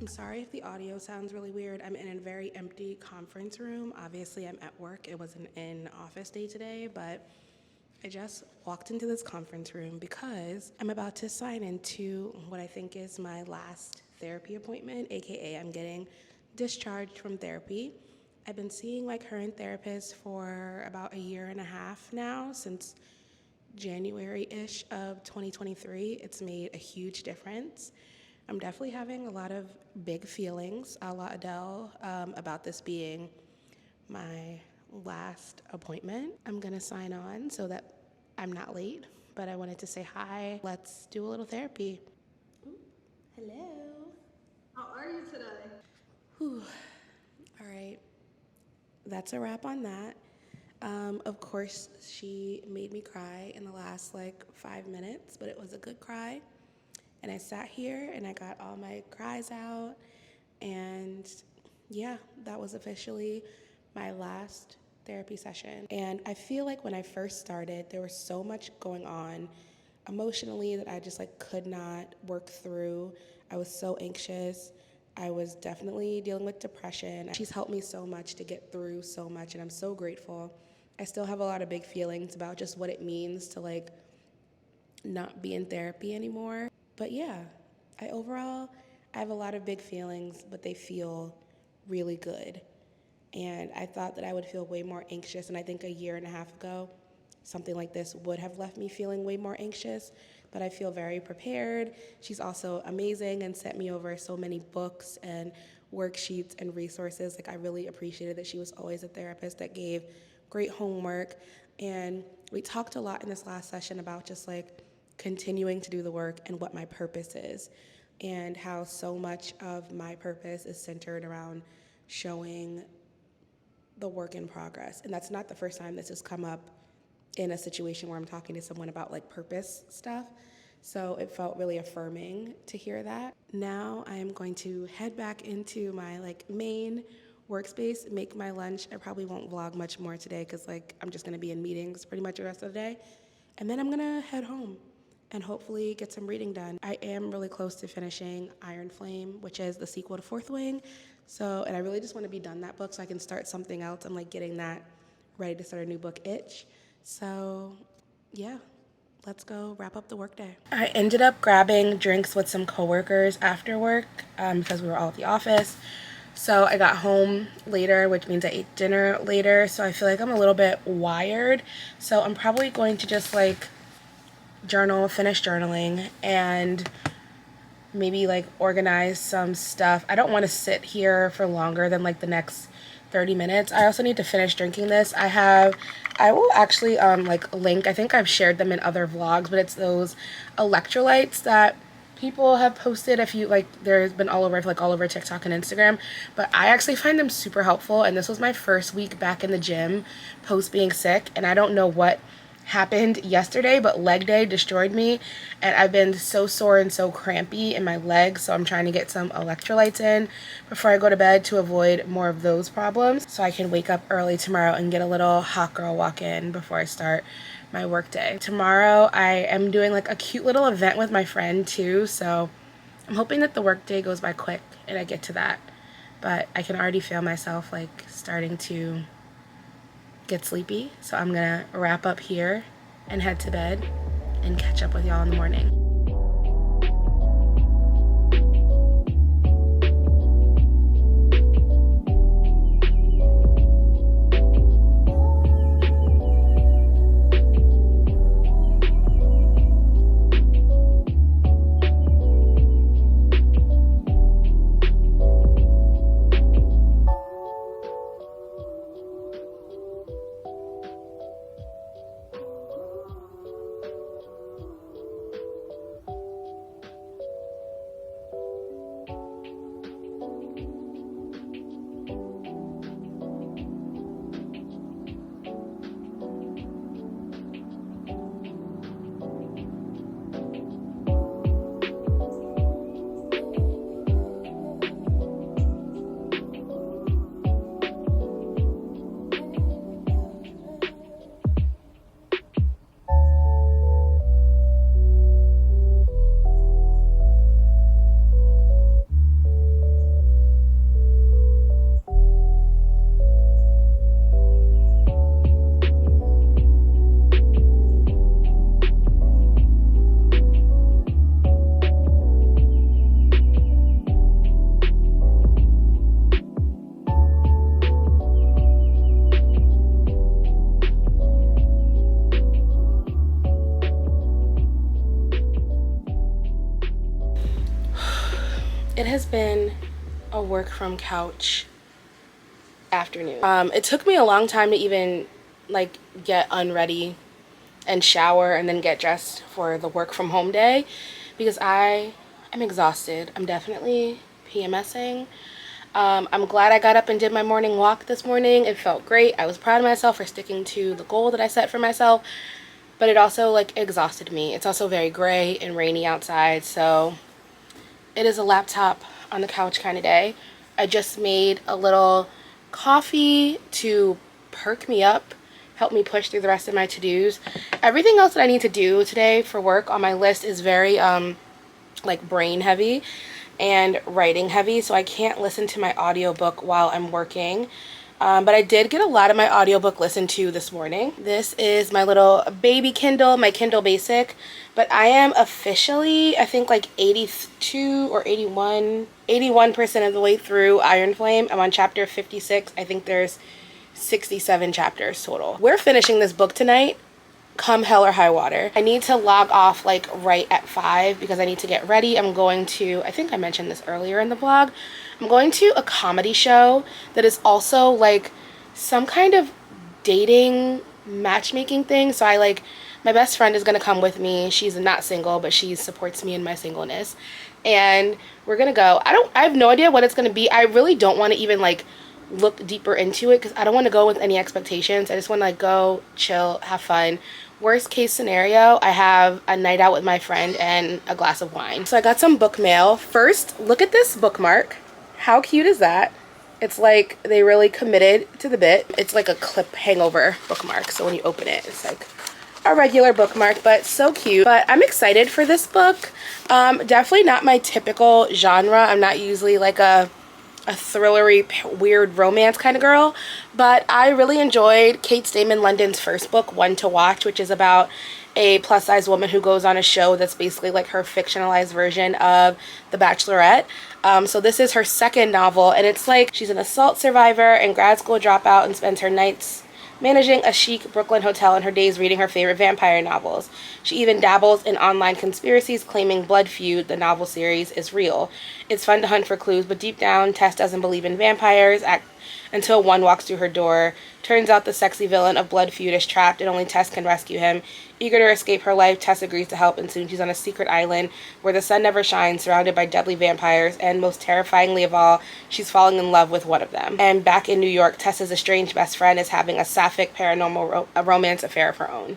sorry if the audio sounds really weird. I'm in a very empty conference room. Obviously, I'm at work. It was an in-office day today, but I just walked into this conference room because I'm about to sign into what I think is my last therapy appointment, aka I'm getting discharged from therapy. I've been seeing my current therapist for about a year and a half now, since January-ish of 2023. It's made a huge difference. I'm definitely having a lot of big feelings, a la Adele, about this being my last appointment. I'm gonna sign on so that I'm not late, but I wanted to say hi. Let's do a little therapy. Ooh, hello. How are you today? Whew. All right, that's a wrap on that. Of course, she made me cry in the last like 5 minutes, but it was a good cry. And I sat here and I got all my cries out. And yeah, that was officially my last therapy session. And I feel like when I first started, there was so much going on emotionally that I just like could not work through. I was so anxious. I was definitely dealing with depression. She's helped me so much to get through so much, and I'm so grateful. I still have a lot of big feelings about just what it means to like not be in therapy anymore. But yeah, overall, I have a lot of big feelings, but they feel really good. And I thought that I would feel way more anxious, and I think a year and a half ago, something like this would have left me feeling way more anxious, but I feel very prepared. She's also amazing and sent me over so many books and worksheets and resources. Like, I really appreciated that she was always a therapist that gave great homework. And we talked a lot in this last session about just like continuing to do the work and what my purpose is, and how so much of my purpose is centered around showing the work in progress. And that's not the first time this has come up in a situation where I'm talking to someone about like purpose stuff. So it felt really affirming to hear that. Now I am going to head back into my like main workspace, make my lunch. I probably won't vlog much more today because like I'm just gonna be in meetings pretty much the rest of the day. And then I'm gonna head home and hopefully get some reading done. I am really close to finishing Iron Flame, which is the sequel to Fourth Wing. So, and I really just want to be done that book so I can start something else. I'm like getting that ready to start a new book itch. So, yeah, let's go wrap up the workday. I ended up grabbing drinks with some coworkers after work because we were all at the office. So I got home later, which means I ate dinner later. So I feel like I'm a little bit wired. So I'm probably going to just like finish journaling, and maybe like organize some stuff. I don't want to sit here for longer than like the next 30 minutes. I also need to finish drinking this. I will actually like link, I think I've shared them in other vlogs, but it's those electrolytes that people have posted. If you like, there's been all over TikTok and Instagram, but I actually find them super helpful. And this was my first week back in the gym post being sick, and I don't know what happened yesterday, but leg day destroyed me, and I've been so sore and so crampy in my legs. So I'm trying to get some electrolytes in before I go to bed to avoid more of those problems, so I can wake up early tomorrow and get a little hot girl walk in before I start my work day. Tomorrow I am doing like a cute little event with my friend too, so I'm hoping that the work day goes by quick and I get to that, but I can already feel myself like starting to get sleepy. So I'm gonna wrap up here and head to bed and catch up with y'all in the morning. It has been a work from couch afternoon. It took me a long time to even like get unready and shower and then get dressed for the work from home day because I am exhausted. I'm definitely PMSing. I'm glad I got up and did my morning walk this morning. It felt great. I was proud of myself for sticking to the goal that I set for myself, but it also like exhausted me. It's also very gray and rainy outside, so it is a laptop on the couch kind of day. I just made a little coffee to perk me up, help me push through the rest of my to-dos. Everything else that I need to do today for work on my list is very like brain heavy and writing heavy, so I can't listen to my audiobook while I'm working. But I did get a lot of my audiobook listened to this morning. This is my little baby Kindle, my Kindle Basic. But I am officially, I think like 82 or 81% of the way through Iron Flame. I'm on chapter 56. I think there's 67 chapters total. We're finishing this book tonight, come hell or high water. I need to log off like right at 5 because I need to get ready. I'm going to, I think I mentioned this earlier in the vlog, I'm going to a comedy show that is also like some kind of dating matchmaking thing. So my best friend is gonna come with me. She's not single, but she supports me in my singleness. And we're gonna go. I have no idea what it's gonna be. I really don't want to even like look deeper into it because I don't want to go with any expectations. I just want to like go, chill, have fun. Worst case scenario, I have a night out with my friend and a glass of wine. So I got some book mail. First, look at this bookmark. How cute is that? It's like they really committed to the bit. It's like a clip hangover bookmark. So when you open it, it's like a regular bookmark, but so cute. But I'm excited for this book. Definitely not my typical genre. I'm not usually like a thrillery, weird romance kind of girl, but I really enjoyed Kate Stayman London's first book, One to Watch, which is about a plus-size woman who goes on a show that's basically like her fictionalized version of The Bachelorette. So this is her second novel, and it's like she's an assault survivor and grad school dropout and spends her nights managing a chic Brooklyn hotel and her days reading her favorite vampire novels. She even dabbles in online conspiracies claiming Blood Feud, the novel series, is real. It's fun to hunt for clues, but deep down, Tess doesn't believe in vampires until one walks through her door. Turns out the sexy villain of Blood Feud is trapped and only Tess can rescue him. Eager to escape her life, Tess agrees to help, and soon she's on a secret island where the sun never shines, surrounded by deadly vampires, and most terrifyingly of all, she's falling in love with one of them. And back in New York, Tess's estranged best friend is having a sapphic paranormal romance affair of her own.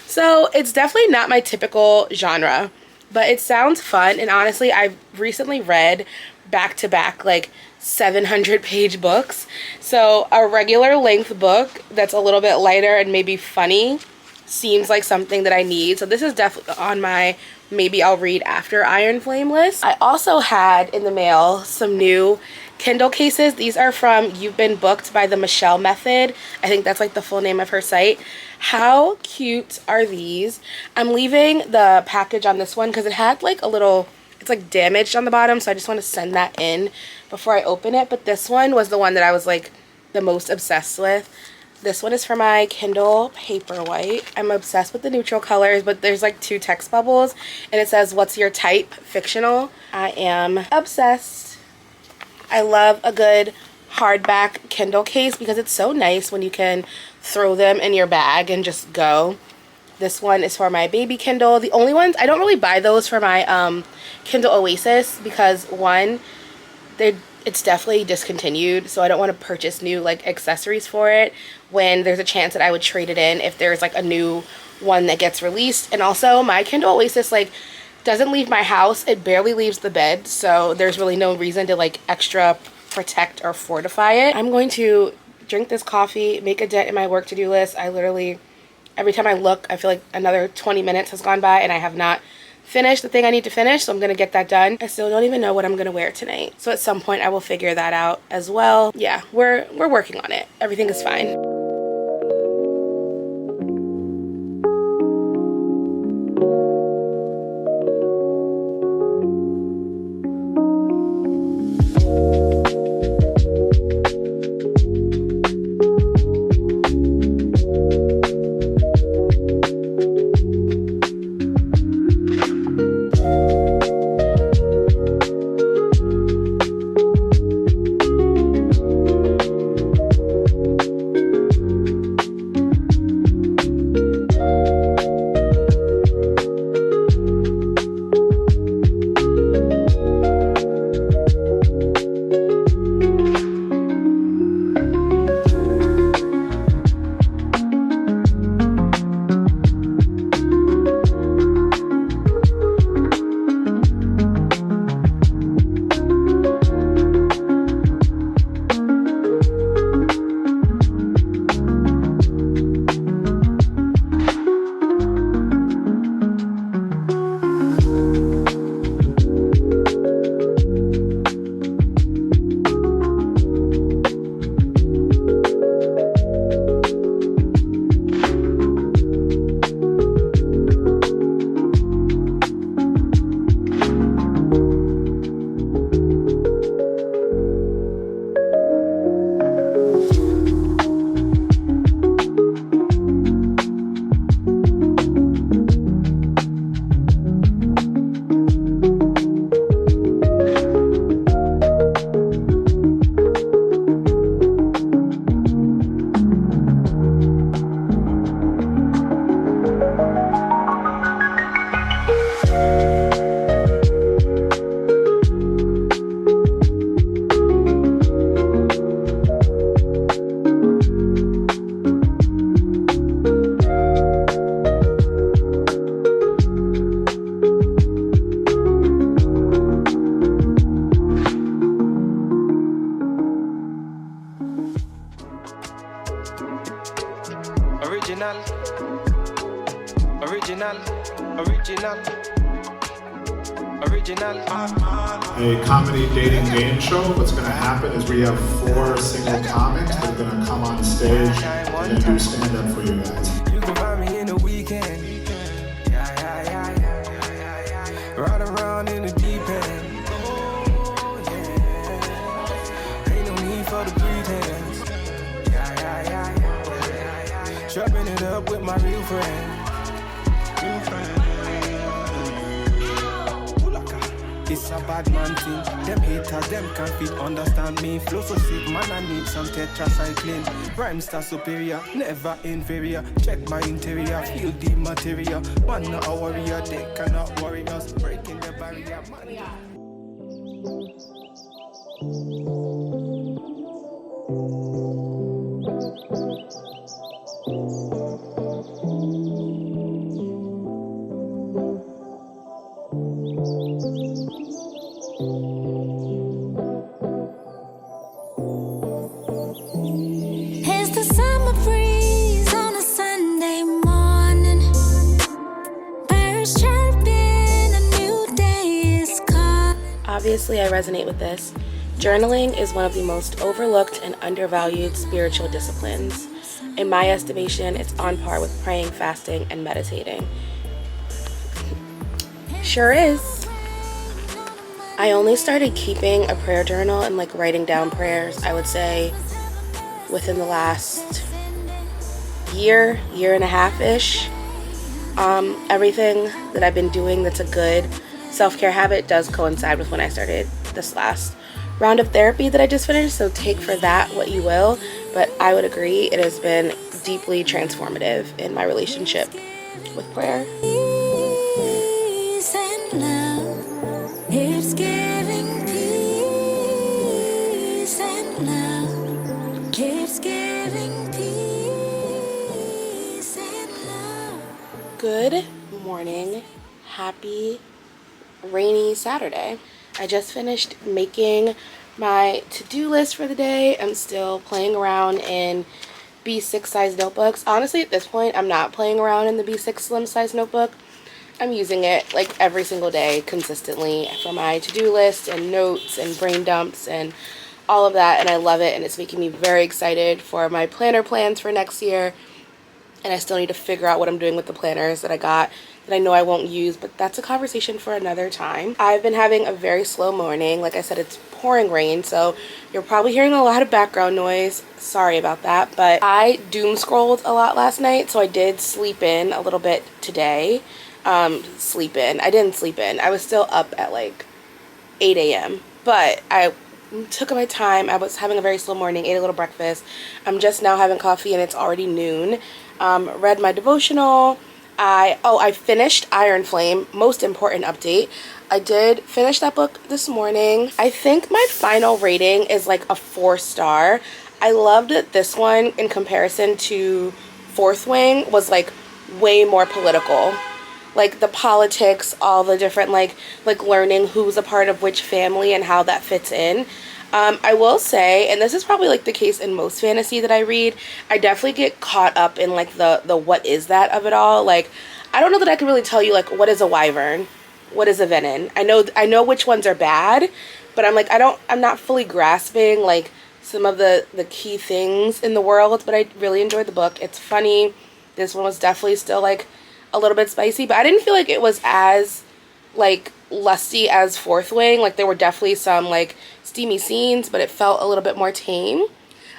So it's definitely not my typical genre, but it sounds fun, and honestly, I've recently read back-to-back like 700-page books, so a regular length book that's a little bit lighter and maybe funny seems like something that I need. So this is definitely on my maybe I'll read after Iron Flame list. I also had in the mail some new Kindle cases. These are from You've Been Booked by the Michelle Method. I think that's like the full name of her site. How cute are these? I'm leaving the package on this one because it had like a little, it's like damaged on the bottom, so I just want to send that in before I open it. But this one was the one that I was like the most obsessed with. This one is for my Kindle Paperwhite. I'm obsessed with the neutral colors, but there's like 2 text bubbles and it says, "What's your type? Fictional." I am obsessed. I love a good hardback Kindle case because it's so nice when you can throw them in your bag and just go. This one is for my baby Kindle. The only ones, I don't really buy those for my Kindle Oasis because one, it's definitely discontinued, so I don't want to purchase new like accessories for it when there's a chance that I would trade it in if there's like a new one that gets released. And also my Kindle Oasis like doesn't leave my house. It barely leaves the bed, so there's really no reason to like extra protect or fortify it. I'm going to drink this coffee, make a dent in my work to-do list. I literally, every time I look, I feel like another 20 minutes has gone by and I have not finished the thing I need to finish, so I'm gonna get that done. I still don't even know what I'm gonna wear tonight, so at some point I will figure that out as well. Yeah, we're working on it. Everything is fine. A comedy dating game show. What's going to happen is we have 4 single comics that are going to come on stage and do stand up for you guys. You can find me in the weekend. Ride around in the deep end. Oh, yeah. Ain't no need for the pretense. Chopping it up with my real friend. It's a bad man thing. Them haters, them can't fit understand me. Flow so sick, man, I need some tetracycline. Rhyme star superior, never inferior. Check my interior, feel the material. Man, not a warrior, they cannot worry us. Breaking the barrier, man. Obviously, I resonate with this. Journaling is one of the most overlooked and undervalued spiritual disciplines. In my estimation, it's on par with praying, fasting, and meditating. Sure is. I only started keeping a prayer journal and like writing down prayers, I would say, within the last year and a half-ish. Everything that I've been doing that's a good self-care habit does coincide with when I started this last round of therapy that I just finished, so take for that what you will, but I would agree it has been deeply transformative in my relationship with prayer. Peace and love, it's giving peace and love, it's giving peace and love. Good morning, happy rainy Saturday. I just finished making my to-do list for the day. I'm still playing around in B6 size notebooks. Honestly, at this point, I'm not playing around in the B6 slim size notebook. I'm using it like every single day consistently for my to-do list and notes and brain dumps and all of that, and I love it, and it's making me very excited for my planner plans for next year. And I still need to figure out what I'm doing with the planners that I got that I know I won't use, but that's a conversation for another time. I've been having a very slow morning. Like I said, it's pouring rain, so you're probably hearing a lot of background noise. Sorry about that, but I doom scrolled a lot last night, so I did sleep in a little bit today. I didn't sleep in. I was still up at like 8 a.m., but I took my time. I was having a very slow morning, ate a little breakfast. I'm just now having coffee and it's already noon. Read my devotional. I finished Iron Flame. Most important update. I did finish that book this morning. I think my final rating is like a 4-star. I loved that this one, in comparison to Fourth Wing, was like way more political. Like the politics, all the different like learning who's a part of which family and how that fits in. I will say, and this is probably like the case in most fantasy that I read, I definitely get caught up in like the what is that of it all. Like, I don't know that I can really tell you like what is a wyvern, what is a venin. I know which ones are bad, but I'm like I'm not fully grasping like some of the key things in the world. But I really enjoyed the book. It's funny. This one was definitely still like a little bit spicy, but I didn't feel like it was as like lusty as Fourth Wing. Like there were definitely some like steamy scenes, but it felt a little bit more tame.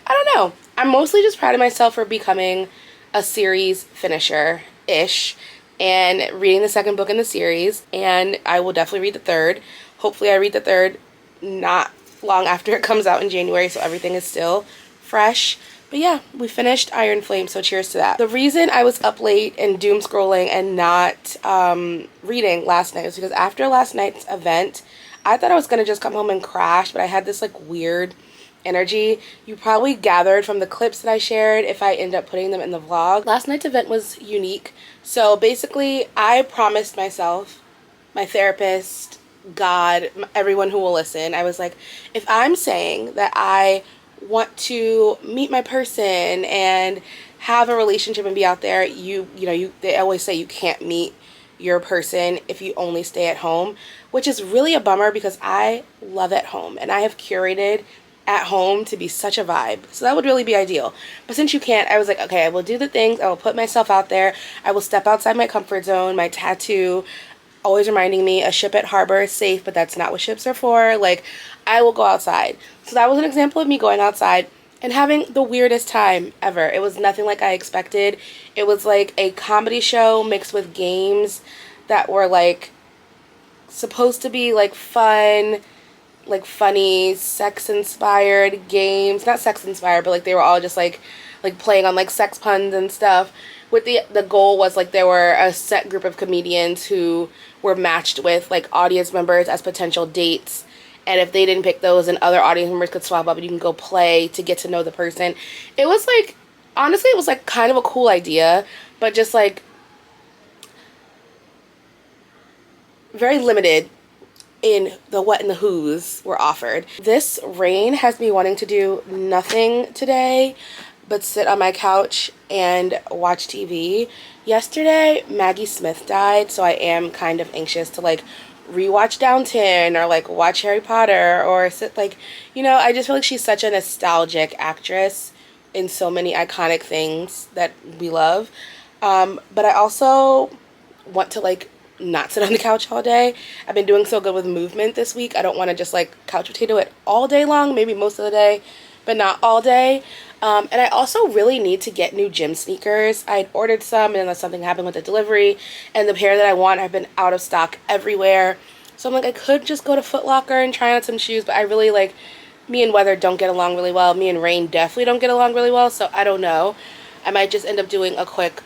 I don't know. I'm mostly just proud of myself for becoming a series finisher-ish and reading the second book in the series, and I will definitely read the third. Hopefully I read the third not long after it comes out in January, so everything is still fresh. But yeah, we finished Iron Flame, so cheers to that. The reason I was up late and doom scrolling and not reading last night was because after last night's event, I thought I was going to just come home and crash, but I had this like weird energy. You probably gathered from the clips that I shared if I end up putting them in the vlog. Last night's event was unique. So basically, I promised myself, my therapist, God, everyone who will listen, I was like, if I'm saying that I want to meet my person and have a relationship and be out there, they always say you can't meet your person if you only stay at home, which is really a bummer because I love at home and I have curated at home to be such a vibe. So that would really be ideal. But since you can't, I was like, okay, I will do the things. I will put myself out there. I will step outside my comfort zone. My tattoo always reminding me a ship at harbor is safe, but that's not what ships are for. Like, I will go outside. So that was an example of me going outside and having the weirdest time ever. It was nothing like I expected. It was like a comedy show mixed with games that were like supposed to be like fun, like funny, sex-inspired games. Not sex-inspired, but like they were all just like playing on like sex puns and stuff. With the goal was like there were a set group of comedians who were matched with like audience members as potential dates. And if they didn't pick those, and other audience members could swap up and you can go play to get to know the person. It was like, honestly, it was like kind of a cool idea, but just like very limited in the what and the who's were offered. This rain has me wanting to do nothing today but sit on my couch and watch TV. Yesterday, Maggie Smith died, so I am kind of anxious to like rewatch Downton or like watch Harry Potter or sit like, you know, I just feel like she's such a nostalgic actress in so many iconic things that we love. But I also want to like not sit on the couch all day. I've been doing so good with movement this week. I don't want to just like couch potato it all day long, maybe most of the day, but not all day. And I also really need to get new gym sneakers. I had ordered some and then something happened with the delivery, and the pair that I want have been out of stock everywhere. So I'm like, I could just go to Foot Locker and try on some shoes, but I really like, me and weather don't get along really well. Me and rain definitely don't get along really well, so I don't know. I might just end up doing a quick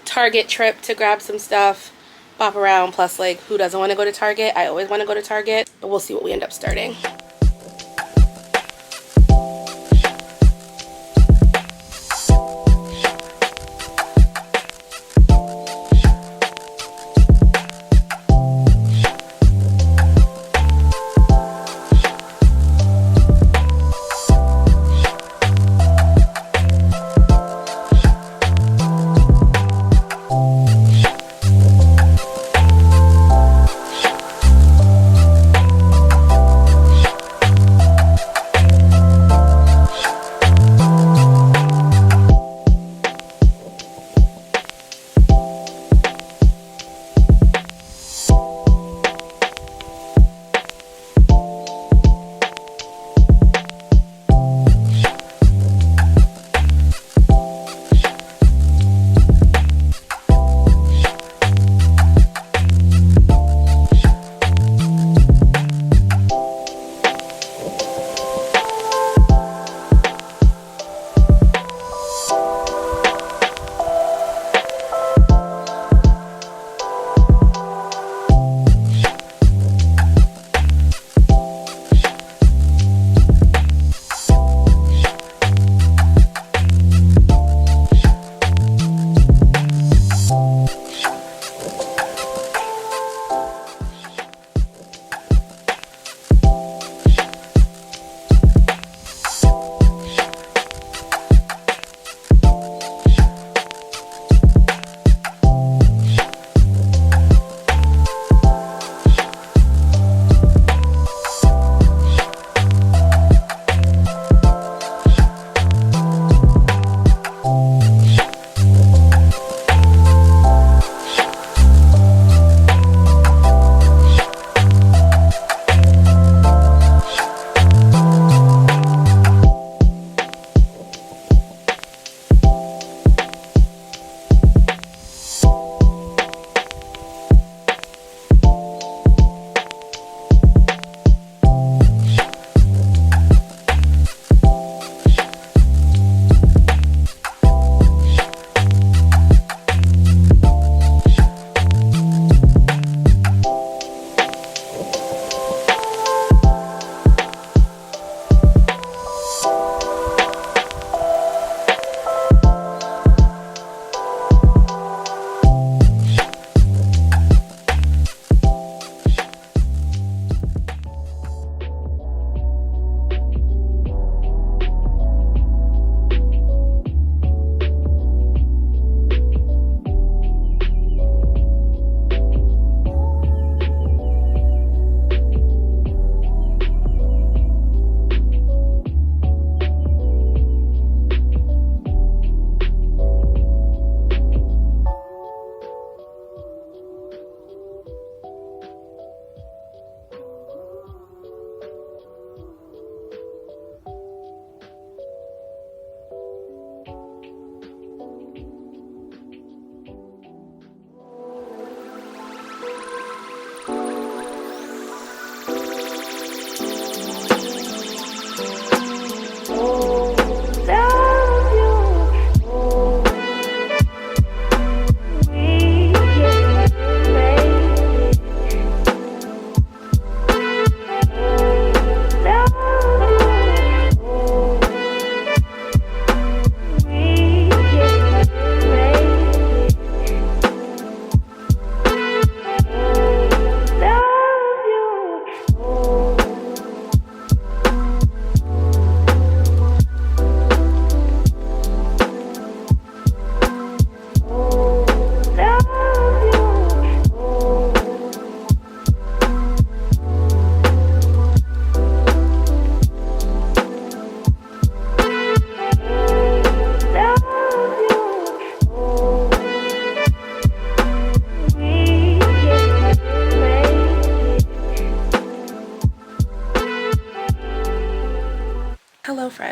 Target trip to grab some stuff, bop around, plus like, who doesn't want to go to Target? I always want to go to Target, but we'll see what we end up starting.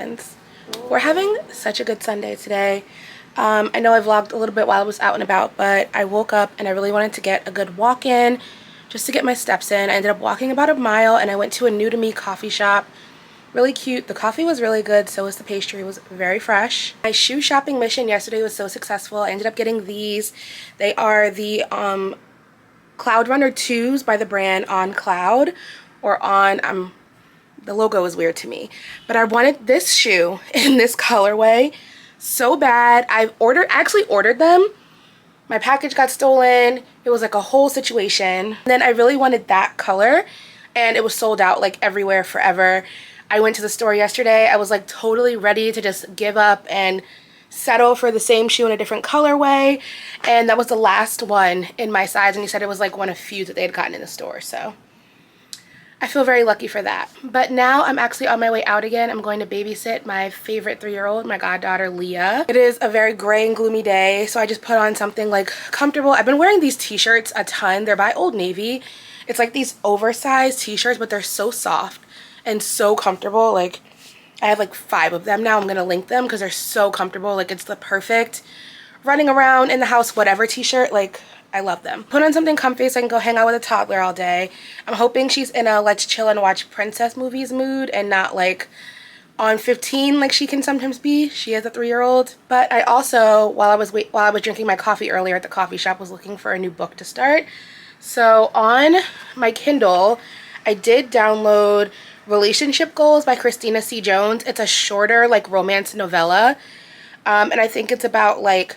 friends. We're having such a good Sunday today. I know I vlogged a little bit while I was out and about, but I woke up and I really wanted to get a good walk in just to get my steps in. I ended up walking about a mile and I went to a new to me coffee shop. Really cute. The coffee was really good, so was the pastry. It was very fresh. My shoe shopping mission yesterday was so successful. I ended up getting these. They are the Cloud Runner 2s by the brand On Cloud, or On, the logo is weird to me, but I wanted this shoe in this colorway so bad. I actually ordered them. My package got stolen. It was like a whole situation. And then I really wanted that color and it was sold out like everywhere forever. I went to the store yesterday. I was like totally ready to just give up and settle for the same shoe in a different colorway, and that was the last one in my size, and he said it was like one of few that they had gotten in the store, so I feel very lucky for that. But now I'm actually on my way out again. I'm going to babysit my favorite 3-year-old, my goddaughter Leah. It is a very gray and gloomy day, so I just put on something like comfortable. I've been wearing these t-shirts a ton. They're by Old Navy. It's like these oversized t-shirts, but they're so soft and so comfortable. Like, I have like 5 of them now. I'm gonna link them because they're so comfortable. Like, it's the perfect running around in the house whatever t-shirt. Like, I love them. Put on something comfy so I can go hang out with a toddler all day. I'm hoping she's in a let's chill and watch princess movies mood and not like on 15 like she can sometimes be. She is a 3-year-old. But I also, while I was drinking my coffee earlier at the coffee shop, was looking for a new book to start. So on my Kindle, I did download Relationship Goals by Christina C. Jones. It's a shorter like romance novella, and I think it's about like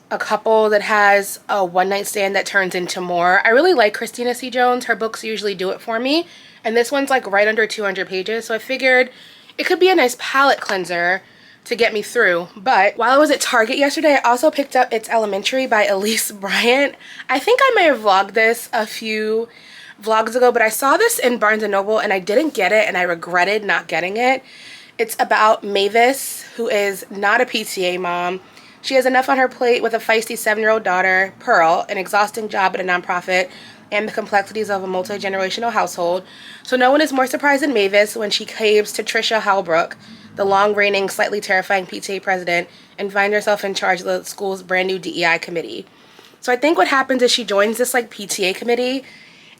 a couple that has a one-night stand that turns into more. I really like Christina C. Jones. Her books usually do it for me, and this one's like right under 200 pages, so I figured it could be a nice palette cleanser to get me through. But while I was at Target yesterday, I also picked up It's Elementary by Elise Bryant. I think I may have vlogged this a few vlogs ago, but I saw this in Barnes & Noble and I didn't get it and I regretted not getting it. It's about Mavis, who is not a PTA mom. She has enough on her plate with a feisty 7-year-old daughter, Pearl, an exhausting job at a nonprofit, and the complexities of a multi-generational household. So no one is more surprised than Mavis when she caves to Trisha Halbrook, the long-reigning, slightly terrifying PTA president, and finds herself in charge of the school's brand new DEI committee. So I think what happens is she joins this like PTA committee,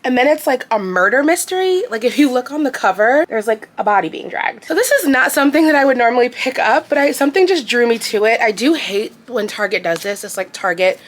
and then it's like a murder mystery. Like, if you look on the cover, there's like a body being dragged. So this is not something that I would normally pick up, but something just drew me to it. I do hate when Target does this. It's like Target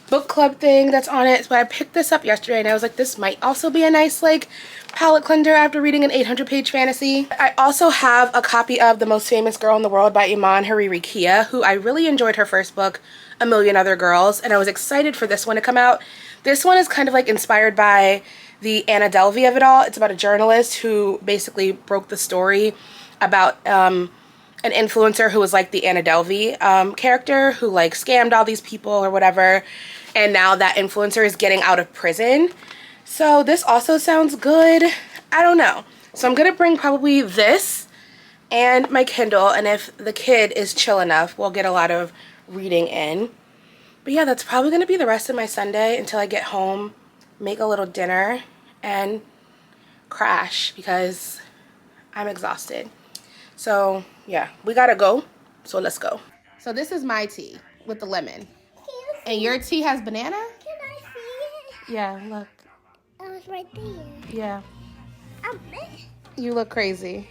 book club thing that's on it. But I picked this up yesterday and I was like, this might also be a nice like palette cleanser after reading an 800-page fantasy. I also have a copy of The Most Famous Girl in the World by Iman Hariri Kia, who I really enjoyed her first book, A Million Other Girls, and I was excited for this one to come out. This one is kind of like inspired by the Anna Delvey of it all. It's about a journalist who basically broke the story about an influencer who was like the Anna Delvey character who like scammed all these people or whatever, and now that influencer is getting out of prison. So this also sounds good. I don't know. So I'm gonna bring probably this and my Kindle, and if the kid is chill enough, we'll get a lot of reading in. But yeah, that's probably gonna be the rest of my Sunday until I get home, make a little dinner, and crash because I'm exhausted. So yeah, we gotta go, so let's go. So this is my tea with the lemon. And your tea has banana? Can I see it? Yeah, look. I was right there. Yeah. I'm there. You look crazy.